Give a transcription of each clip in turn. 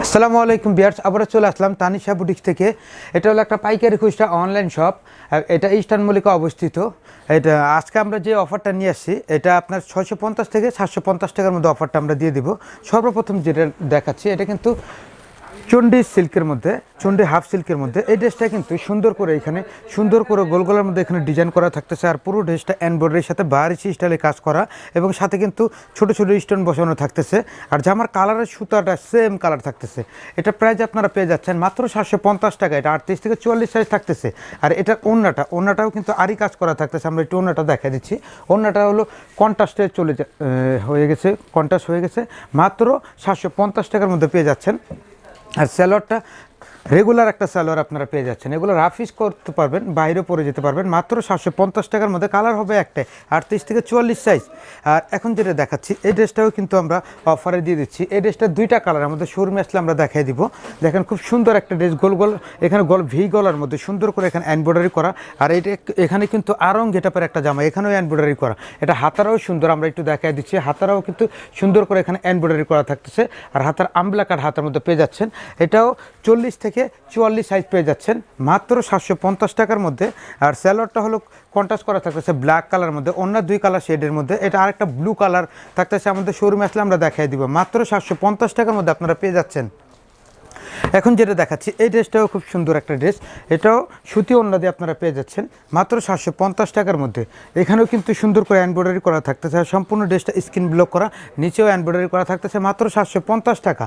আসসালামু আলাইকুম ভিউয়ার্স, আবার চলে আসলাম তানিশা বুটিক থেকে। এটা হলো একটা পাইকারি খুচরা অনলাইন শপ। এটা ইস্টার্ন মল্লিকা অবস্থিত। এটা আজকে আমরা যে অফারটা নিয়ে আসছি, এটা আপনার 650 থেকে 750 টাকার মধ্যে অফারটা আমরা দিয়ে দিব। সর্বপ্রথম যেটা দেখাচ্ছি, এটা কিন্তু চন্ডী সিল্কের মধ্যে, চন্ডী হাফ সিল্কের মধ্যে। এই ড্রেসটা কিন্তু সুন্দর করে এখানে সুন্দর করে গোল গোলের মধ্যে এখানে ডিজাইন করা থাকতেছে। আর পুরো ড্রেসটা এমব্রয়ডারির সাথে বাহারিচি স্টাইলে কাজ করা এবং সাথে কিন্তু ছোট ছোট স্টোন বসানো থাকতেছে। আর জামার কালারের সুতাটা সেম কালার থাকতেছে। এটা প্রাইস আপনারা পেয়ে যাচ্ছেন মাত্র 750 টাকা। এটা 38 থেকে 44 সাইজ থাকতেছে। আর এটার ওন্নাটাও কিন্তু আরই কাজ করা থাকতেছে। আমরা একটু ওন্নাটা দেখাই দিচ্ছি। ওন্নাটা হলো কন্ট্রাস্টে হয়ে গেছে, কন্ট্রাস্ট হয়ে গেছে। মাত্র 750 টাকার মধ্যে পেয়ে যাচ্ছেন। আর স্যালোয়ারটা রেগুলার একটা স্যালোয়ার আপনারা পেয়ে যাচ্ছেন। এগুলো রাফ ইউজ করতে পারবেন, বাইরেও পরে যেতে পারবেন। মাত্র 750 টাকার মধ্যে। কালার হবে একটাই, 38 থেকে 44 সাইজ। আর এখন যেটা দেখাচ্ছি, এই ড্রেসটাও কিন্তু আমরা অফারে দিয়ে দিচ্ছি। এই ড্রেসটা দুইটা কালার, আমাদের শোরুমে আসলে আমরা দেখাই দিব। দেখেন খুব সুন্দর একটা ড্রেস, গোল গোল এখানে ভি গলার মধ্যে সুন্দর করে এখানে এমব্রয়ডারি করা। আর এইটা এখানে কিন্তু আরং গেটআপের একটা জামা, এখানেও এমব্রয়ডারি করা। এটা হাতারাও সুন্দর, আমরা একটু দেখাই দিচ্ছি। হাতারাও কিন্তু সুন্দর করে এখানে এমব্রয়ডারি করা থাকতেছে। আর হাতার আমলা কাট হাতার মধ্যে পেয়ে যাচ্ছেন। এটাও 40 থেকে 44 সাইজ পেয়ে যাচ্ছেন মাত্র 750 টাকার মধ্যে। আর স্যালোয়ারটা হলো কন্ট্রাস্ট করা থাকতেছে ব্ল্যাক কালার মধ্যে, অন্য দুই কালার শেডের মধ্যে। এটা আরেকটা ব্লু কালার থাকতেছে। আমাদের শোরুমে আসলে আমরা দেখাই দিব। মাত্র 750 টাকার মধ্যে আপনারা পেয়ে যাচ্ছেন। এখন যেটা দেখাচ্ছি, এই ড্রেসটাও খুব সুন্দর একটা ড্রেস। এটাও সুতি ওড়না দিয়ে আপনারা পেয়ে যাচ্ছেন মাত্র 750 টাকার মধ্যে। এখানেও কিন্তু সুন্দর করে এমব্রয়ডারি করা থাকতেছে। আর সম্পূর্ণ ড্রেসটা স্ক্রিন ব্লক করা, নিচেও এমব্রয়ডারি করা থাকতেছে মাত্র 750 টাকা।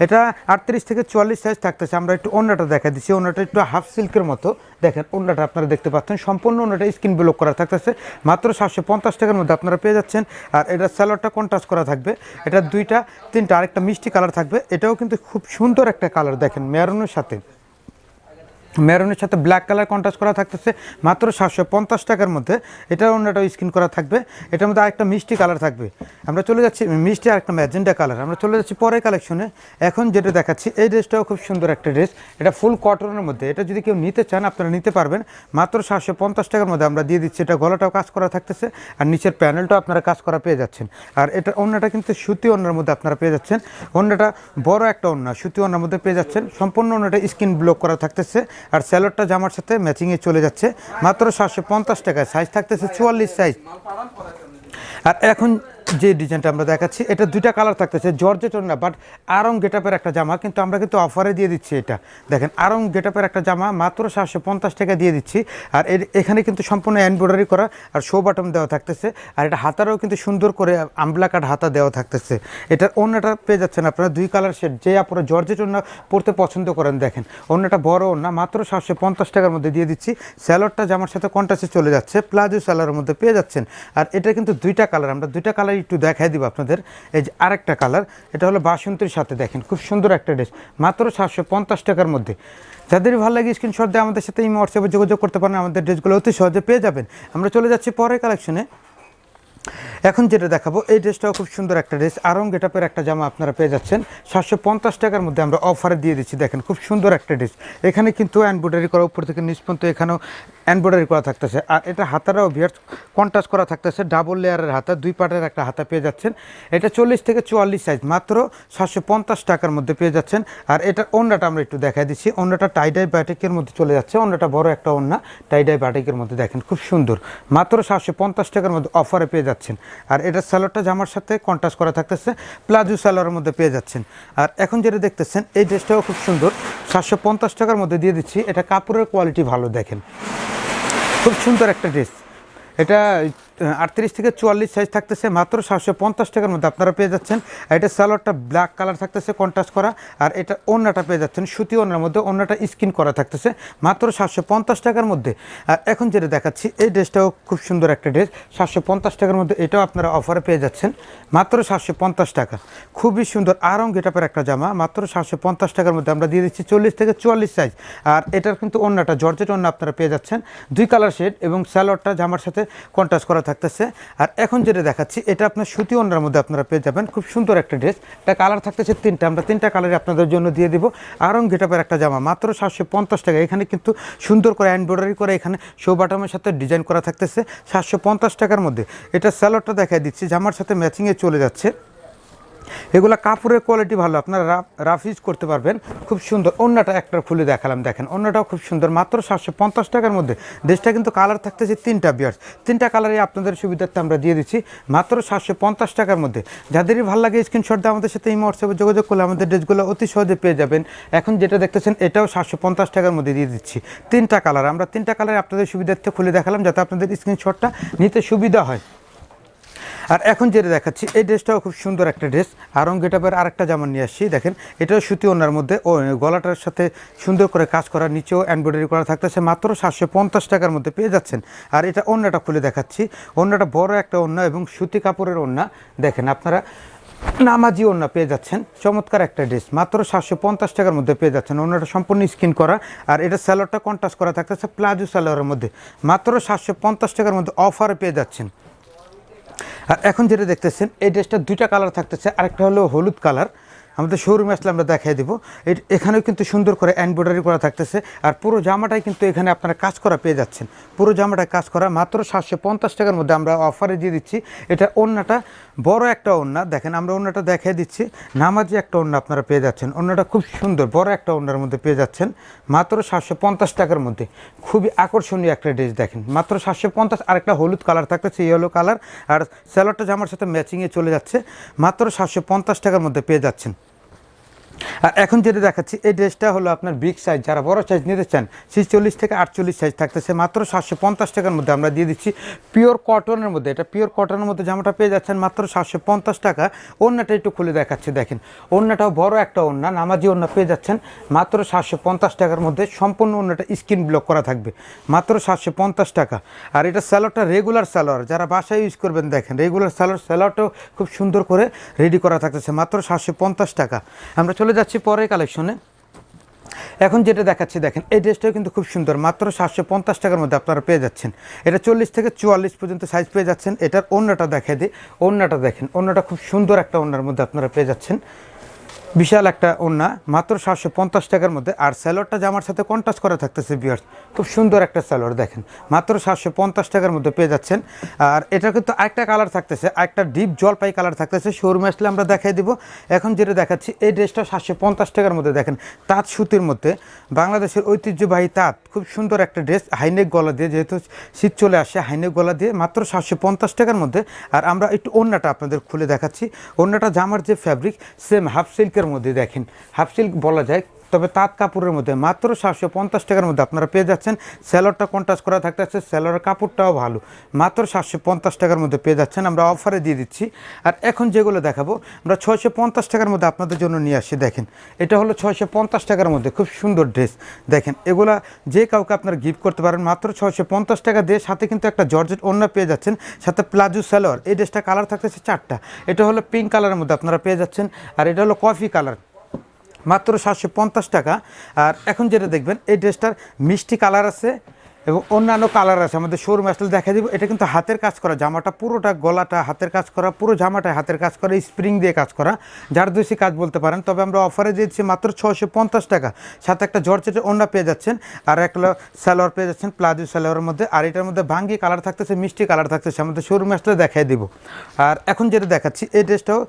এটা 38 থেকে 44 সাইজ থাকতেছে। আমরা একটু ওড়নাটা দেখা দিচ্ছি। ওড়নাটা একটু হাফ সিল্কের মতো, দেখেন ওড়নাটা আপনারা দেখতে পাচ্ছেন। সম্পূর্ণ ওড়নাটা স্ক্রিন ব্লক করা থাকতেছে মাত্র 750 টাকার মধ্যে আপনারা পেয়ে যাচ্ছেন। আর এটা স্যালোয়ারটা কন্ট্রাস্ট করা থাকবে। এটা দুইটা তিনটা আরেকটা মিষ্টি কালার থাকবে। এটাও কিন্তু খুব সুন্দর একটা কালার, দেখেন মেরুনের সাথে ব্ল্যাক কালার কন্ট্রাস্ট করা থাকতেছে মাত্র 750 টাকার মধ্যে। এটার অন্যটাও স্ক্রিন করা থাকবে। এটার মধ্যে আরেকটা মিষ্টি কালার থাকবে। আমরা চলে যাচ্ছি মিষ্টি আরেকটা ম্যাজেন্টা কালার। আমরা চলে যাচ্ছি পরের কালেকশনে। এখন যেটা দেখাচ্ছি, এই ড্রেসটাও খুব সুন্দর একটা ড্রেস। এটা ফুল কটনের মধ্যে। এটা যদি কেউ নিতে চান আপনারা নিতে পারবেন মাত্র 750 টাকার মধ্যে আমরা দিয়ে দিচ্ছি। এটা গলাটাও কাজ করা থাকতেছে আর নিচের প্যানেলটাও আপনারা কাজ করা পেয়ে যাচ্ছেন। আর এটা অন্যটা কিন্তু সুতি ওড়নার মধ্যে আপনারা পেয়ে যাচ্ছেন। অন্যটা বড় একটা ওড়না, সুতি ওড়নার মধ্যে পেয়ে যাচ্ছেন। সম্পূর্ণ ওড়নাটা স্ক্রিন ব্লক করা থাকতেছে। আর স্যালোয়ারটা জামার সাথে ম্যাচিংয়ে চলে যাচ্ছে মাত্র 750 টাকায়। সাইজ থাকতেছে 44 সাইজ। আর এখন যে ডিজাইনটা আমরা দেখাচ্ছি, এটা দুইটা কালার থাকতেছে, জর্জেট ওড়না বাট আরং গেটআপের একটা জামা, কিন্তু আমরা কিন্তু অফারে দিয়ে দিচ্ছি। এটা দেখেন আরং গেটআপের একটা জামা মাত্র 750 টাকা দিয়ে দিচ্ছি। আর এখানে কিন্তু সম্পূর্ণ এমব্রয়ডারি করা আর শো বাটন দেওয়া থাকতেছে। আর এটা হাতারও কিন্তু সুন্দর করে আমলা কাট হাতা দেওয়া থাকতেছে। এটার ওড়নাটা পেয়ে যাচ্ছেন আপনারা দুই কালার শেড। যে আপনারা জর্জেট ওড়না পরতে পছন্দ করেন, দেখেন ওড়নাটা বড় ওড়না মাত্র 750 টাকার মধ্যে দিয়ে দিচ্ছি। স্যালোয়ারটা জামার সাথে কন্ট্রাস্টে চলে যাচ্ছে, প্লাজো স্যালোয়ারের মধ্যে পেয়ে যাচ্ছেন। আর এটা কিন্তু দুইটা কালার, আমরা দুইটা কালার একটু দেখাই দিব আপনাদের। এই যে আরেকটা কালার, এটা হলো বাসন্তীর সাথে, দেখেন খুব সুন্দর একটা ড্রেস মাত্র 750 টাকার মধ্যে। যাদের ভালো লাগে স্ক্রিনশট দিয়ে আমাদের সাথে হোয়াটসঅ্যাপে যোগাযোগ করতে পারেন। আমাদের ড্রেসগুলো অতি সহজে পেয়ে যাবেন। আমরা চলে যাচ্ছি পরের কালেকশনে। এখন যেটা দেখাবো, এই ড্রেসটাও খুব সুন্দর একটা ড্রেস। আরং গেটআপের একটা জামা আপনারা পেয়ে যাচ্ছেন 750 টাকার মধ্যে আমরা অফারে দিয়ে দিচ্ছি। দেখেন খুব সুন্দর একটা ড্রেস। এখানে কিন্তু এমব্রয়ডারি করা, উপর থেকে নিচ পর্যন্ত এখানেও এমব্রয়ডারি করা থাকতেছে। আর এটা হাতারাও ভিয়ার কন্ট্রাস্ট করা থাকতেছে, ডাবল লেয়ারের হাতা, দুই পাটের একটা হাতা পেয়ে যাচ্ছেন। এটা 40 থেকে 44 সাইজ মাত্র 750 টাকার মধ্যে পেয়ে যাচ্ছেন। আর এটার ওড়নাটা আমরা একটু দেখাই দিচ্ছি। ওড়নাটা টাইডাই বাটিকের মধ্যে চলে যাচ্ছে। ওড়নাটা বড় একটা ওড়না, টাইডাই বাটিকের মধ্যে, দেখেন খুব সুন্দর মাত্র 750 টাকার মধ্যে অফারে পেয়ে যাচ্ছেন। আর এটা স্যালোয়ারটা জামার সাথে কন্ট্রাস্ট করা থাকতেছে, প্লাজো স্যালোয়ারের মধ্যে পেয়ে যাচ্ছেন। আর এখন যেটা দেখতেছেন, এই ড্রেসটাও খুব সুন্দর 750 টাকার মধ্যে দিয়ে দিচ্ছি। এটা কাপড়ের কোয়ালিটি ভালো, দেখেন খুব সুন্দর একটা ড্রেস। এটা 38 থেকে 44 সাইজ থাকতেছে মাত্র 750 টাকার মধ্যে আপনারা পেয়ে যাচ্ছেন। আর এটা সালোয়ারটা ব্ল্যাক কালার থাকতেছে কন্ট্রাস্ট করা। আর এটা ওড়নাটা পেয়ে যাচ্ছেন সুতি ওড়নার মধ্যে, ওড়নাটা স্কিন করা থাকতেছে মাত্র 750 টাকার মধ্যে। আর এখন যেটা দেখাচ্ছি, এই ড্রেসটাও খুব সুন্দর একটা ড্রেস 750 টাকার মধ্যে। এটাও আপনারা অফারে পেয়ে যাচ্ছেন মাত্র 750 টাকা। খুবই সুন্দর আরং গেটআপের একটা জামা মাত্র 750 টাকার মধ্যে আমরা দিয়ে দিচ্ছি 40 থেকে 44 সাইজ। আর এটার কিন্তু ওড়নাটা জর্জেট ওড়না আপনারা পেয়ে যাচ্ছেন, দুই কালার শেড এবং স্যালোয়ারটা জামার সাথে কন্ট্রাস্ট করা থাকতেছে। আর এখন যেটা দেখাচ্ছি, এটা আপনার সুতি ওড়নার মধ্যে আপনারা পেয়ে যাবেন। খুব সুন্দর একটা ড্রেস। এটা কালার থাকতেছে তিনটা, আমরা তিনটা কালারে আপনাদের জন্য দিয়ে দিব। আরং গেটআপের একটা জামা মাত্র 750 টাকা। এখানে কিন্তু সুন্দর করে এমব্রয়ডারি করে এখানে শো বাটমের সাথে ডিজাইন করা থাকতেছে 750 টাকার মধ্যে। এটা স্যালোয়ারটা দেখাই দিচ্ছি, জামার সাথে ম্যাচিংয়ে চলে যাচ্ছে। এগুলো কাপড়ের কোয়ালিটি ভালো, আপনারা রাফ ইউজ করতে পারবেন। খুব সুন্দর। ওড়নাটা একটা খুলে দেখালাম, দেখেন ওড়নাটাও খুব সুন্দর, মাত্র 750 টাকার মধ্যে। ড্রেসটা কিন্তু কালার থাকতেছে 3টা বিয়ার্স, 3টা কালারই আপনাদের সুবিধার্থে আমরা দিয়ে দিচ্ছি মাত্র 750 টাকার মধ্যে। যাদেরই ভালো লাগে স্ক্রিনশট দিয়ে আমাদের সাথে এই হোয়াটসঅ্যাপে যোগাযোগ করলে আমাদের ড্রেসগুলো অতি সহজে পেয়ে যাবেন। এখন যেটা দেখতেছেন এটাও 750 টাকার মধ্যে দিয়ে দিচ্ছি। 3টা কালার, আমরা 3টা কালার আপনাদের সুবিধার্থে খুলে দেখালাম যাতে আপনাদের স্ক্রিনশটটা নিতে সুবিধা হয়। আর এখন যেটা দেখাচ্ছি এই ড্রেসটাও খুব সুন্দর একটা ড্রেস। আরং গেটআপের আরেকটা জামা নিয়ে আসছি, দেখেন এটাও সুতি ওড়নার মধ্যে, ও গলাটার সাথে সুন্দর করে কাজ করা, নিচেও এমব্রয়ডারি করা থাকতেছে, মাত্র 750 টাকার মধ্যে পেয়ে যাচ্ছেন। আর এটা ওড়নাটা খুলে দেখাচ্ছি, ওড়নাটা বড় একটা ওড়না এবং সুতি কাপড়ের ওড়না, দেখেন আপনারা নামাজি ওড়না পেয়ে যাচ্ছেন। চমৎকার একটা ড্রেস, মাত্র 750 টাকার মধ্যে পেয়ে যাচ্ছেন। ওড়নাটা সম্পূর্ণ স্কিন করা, আর এটা স্যালোয়ারটা কন্ট্রাস্ট করা থাকতেছে প্লাজো স্যালোয়ারের মধ্যে, মাত্র 750 টাকার মধ্যে অফারে পেয়ে যাচ্ছেন। আর এখন যেটা দেখতেছেন এই ড্রেসটা 2টা কালার থাকতেছে, আরেকটা হলো হলুদ কালার। আমাদের শোরুমে আসলে আমরা দেখাই দেবো। এখানেও কিন্তু সুন্দর করে এমব্রয়ডারি করা থাকতেছে, আর পুরো জামাটাই কিন্তু এখানে আপনারা কাজ করা পেয়ে যাচ্ছেন। পুরো জামাটায় কাজ করা, মাত্র 750 টাকার মধ্যে আমরা অফারে দিয়ে দিচ্ছি। এটা ওড়নাটা বড় একটা ওড়না, দেখেন আমরা ওড়নাটা দেখিয়ে দিচ্ছি, নামাজি একটা ওড়না আপনারা পেয়ে যাচ্ছেন। ওড়নাটা খুব সুন্দর, বড় একটা ওড়নার মধ্যে পেয়ে যাচ্ছেন মাত্র 750 টাকার মধ্যে। খুবই আকর্ষণীয় একটা ড্রেস, দেখেন মাত্র 750। আরেকটা হলুদ কালার থাকতেছে, ইয়েলো কালার, আর স্যালোয়ারটা জামার সাথে ম্যাচিংয়ে চলে যাচ্ছে, মাত্র 750 টাকার মধ্যে পেয়ে যাচ্ছেন। আর এখন যেটা দেখাচ্ছি এই ড্রেসটা হলো আপনার বিগ সাইজ, যারা বড় সাইজ নিতে চান 46 থেকে 48 সাইজ থাকতেছে, মাত্র 750 টাকার মধ্যে আমরা দিয়ে দিচ্ছি। পিওর কটনের মধ্যে, এটা পিওর কটনের মধ্যে জামাটা পেয়ে যাচ্ছেন মাত্র 750 টাকা। ওড়নাটা একটু খুলে দেখাচ্ছি, দেখেন ওড়নাটাও বড় একটা ওড়না, নামাজি ওড়না পেয়ে যাচ্ছেন মাত্র 750 টাকার মধ্যে। সম্পূর্ণ ওড়নাটা স্কিন ব্লক করা থাকবে, মাত্র 750 টাকা। আর এটা স্যালোয়ারটা রেগুলার স্যালোয়ার, যারা বাসায় ইউজ করবেন দেখেন রেগুলার স্যালোয়ারটাও খুব সুন্দর করে রেডি করা থাকতেছে, মাত্র 750 টাকা। আমরা চলে যাচ্ছি পরের কালেকশনে। এখন যেটা দেখাচ্ছি দেখেন এই ড্রেসটাও কিন্তু খুব সুন্দর, মাত্র 750 টাকার মধ্যে আপনারা পেয়ে যাচ্ছেন। এটা 40 থেকে 44 পর্যন্ত সাইজ পেয়ে যাচ্ছেন। এটার ওড়নাটা দেখাই দিই, ওড়নাটা দেখেন, ওড়নাটা খুব সুন্দর একটা ওড়নার মধ্যে আপনারা পেয়ে যাচ্ছেন, বিশাল একটা ওড়না, মাত্র 750 টাকার মধ্যে। আর স্যালোয়ারটা জামার সাথে কন্ট্রাস্ট করা থাকতেছে ভিউয়ার্স, খুব সুন্দর একটা স্যালোয়ার, দেখেন মাত্র 750 টাকার মধ্যে পেয়ে যাচ্ছেন। আর এটা কিন্তু আরেকটা কালার থাকতেছে, আরেকটা ডিপ জলপাই কালার থাকতেছে, শোরুমে আসলে আমরা দেখাই দিব। এখন যেটা দেখাচ্ছি এই ড্রেসটা 750 টাকার মধ্যে, দেখেন তাঁত সুতির মধ্যে, বাংলাদেশের ঐতিহ্যবাহী তাঁত, খুব সুন্দর একটা ড্রেস, হাইনেক গলা দিয়ে, যেহেতু শীত চলে আসে হাইনেক গলা দিয়ে, মাত্র 750 টাকার মধ্যে। আর আমরা একটু ওড়নাটা আপনাদের খুলে দেখাচ্ছি। ওড়নাটা জামার যে ফ্যাব্রিক সেম হাফ সিল্কের মধ্যে, দেখেন হাফ সিল্ক বলা যায়, তবে তাঁত কাপড়ের মধ্যে, মাত্র 750 টাকার মধ্যে আপনারা পেয়ে যাচ্ছেন। স্যালোয়ারটা কন্ট্রাস্ট করা থাকতেছে, স্যালোয়ারের কাপড়টাও ভালো, মাত্র 750 টাকার মধ্যে পেয়ে যাচ্ছেন, আমরা অফারে দিয়ে দিচ্ছি। আর এখন যেগুলো দেখাবো আমরা 650 টাকার মধ্যে আপনাদের জন্য নিয়ে আসি, দেখেন এটা হলো 650 টাকার মধ্যে খুব সুন্দর ড্রেস, দেখেন এগুলা যে কাউকে আপনারা গিফট করতে পারেন মাত্র 650 টাকা দিয়ে। সাথে কিন্তু একটা জর্জেট ওড়না পেয়ে যাচ্ছেন, সাথে প্লাজো স্যালোয়ার। এই ড্রেসটা কালার থাকতেছে 4টা, এটা হলো পিঙ্ক কালারের মধ্যে আপনারা পেয়ে যাচ্ছেন, আর এটা হলো কফি কালার, মাত্র 750 টাকা। আর এখন যেটা দেখবেন এই ড্রেসটার মিষ্টি কালার আছে এবং অন্যান্য কালার আছে, আমাদের শোরুমে আসলে দেখা দিব। এটা কিন্তু হাতের কাজ করা, জামাটা পুরোটা গলাটা হাতের কাজ করা, পুরো জামাটায় হাতের কাজ করা, স্প্রিং দিয়ে কাজ করা, জারদোসি কাজ বলতে পারেন। তবে আমরা অফারে দিয়েছি মাত্র 650 টাকা, সাথে একটা জর্জেটের ওড়না পেয়ে যাচ্ছেন, আর একটা সালোয়ার পেয়ে যাচ্ছেন প্লাজো সালোয়ারের মধ্যে। আর এটার মধ্যে ভাঙ্গি কালার থাকতেছে, মিষ্টি কালার থাকতেছে, আমাদের শোরুমে আসলে দেখাই দিব। আর এখন যেটা দেখাচ্ছি এই ড্রেসটাও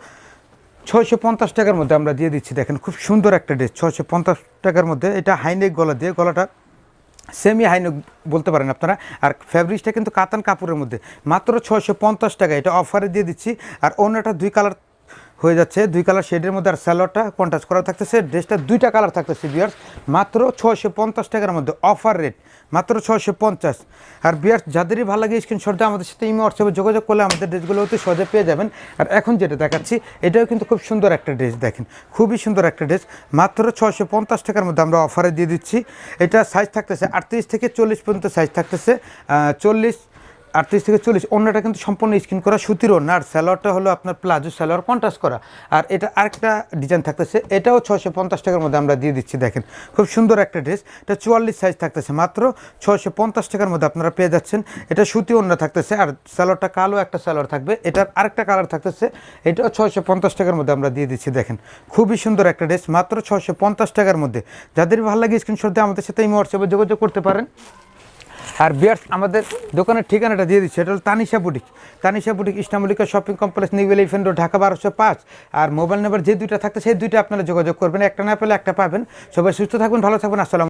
650 টাকার মধ্যে আমরা দিয়ে দিচ্ছি, দেখেন খুব সুন্দর একটা ড্রেস 650 টাকার মধ্যে। এটা হাইনেক গলা দিয়ে, গলাটা সেমি হাইনেক বলতে পারেন আপনারা। আর ফ্যাব্রিক্সটা কিন্তু কাতান কাপড়ের মধ্যে, মাত্র 650 টাকা, এটা অফারে দিয়ে দিচ্ছি। আর অন্যটা 2 কালার হয়ে যাচ্ছে, 2 কালার শেডের মধ্যে, আর স্যালোয়ারটা কন্ট্রাস্ট করা থাকতেছে। ড্রেসটা 2টা কালার থাকতেছে ভিউয়ার্স, মাত্র 650 টাকার মধ্যে অফার রেট, মাত্র 650। আর ভিউয়ার্স যাদেরই ভালো লাগে স্ক্রিনশট দিয়ে আমাদের সাথে ইমো হোয়াটসঅ্যাপে যোগাযোগ করলে আমাদের ড্রেসগুলো অতি সহজে পেয়ে যাবেন। আর এখন যেটা দেখাচ্ছি এটাও কিন্তু খুব সুন্দর একটা ড্রেস, দেখেন খুবই সুন্দর একটা ড্রেস, মাত্র 650 টাকার মধ্যে আমরা অফারে দিয়ে দিচ্ছি। এটা সাইজ থাকতেছে 38 থেকে 40 পর্যন্ত সাইজ থাকতেছে, 38 থেকে 40। ওড়নাটা কিন্তু সম্পূর্ণ স্কিন করা সুতির ওড়না, আর স্যালোয়ারটা হলো আপনার প্লাজো স্যালোয়ার কন্ট্রাস্ট করা। আর এটা আরেকটা ডিজাইন থাকতেছে, এটাও 650 টাকার মধ্যে আমরা দিয়ে দিচ্ছি, দেখেন খুব সুন্দর একটা ড্রেস। এটা 44 সাইজ থাকতেছে, মাত্র 650 টাকার মধ্যে আপনারা পেয়ে যাচ্ছেন। এটা সুতি ওড়না থাকতেছে, আর স্যালোয়ারটা কালো একটা স্যালোয়ার থাকবে, এটার আরেকটা কালার থাকতেছে, এটাও 650 টাকার মধ্যে আমরা দিয়ে দিচ্ছি, দেখেন খুবই সুন্দর একটা ড্রেস, মাত্র 650 টাকার মধ্যে। যাদের ভালো লাগে স্ক্রিনশট দিয়ে আমাদের সাথে এই হোয়াটসঅ্যাপে যোগাযোগ করতে পারেন। আর বিয়ার্স আমাদের দোকানের ঠিকানাটা দিয়ে দিচ্ছে, এটা হলো তানিশা বুটিক। তানিশা বুটিক ইস্টামলিকা shopping complex, new elephant road, Dhaka 1205। আর মোবাইল নাম্বার যে দুইটা থাকতে সেই দুইটা আপনারা যোগাযোগ করবেন, একটা না পেলে একটা পাবেন। সবাই সুস্থ থাকবেন, ভালো থাকবেন, আসসালাম।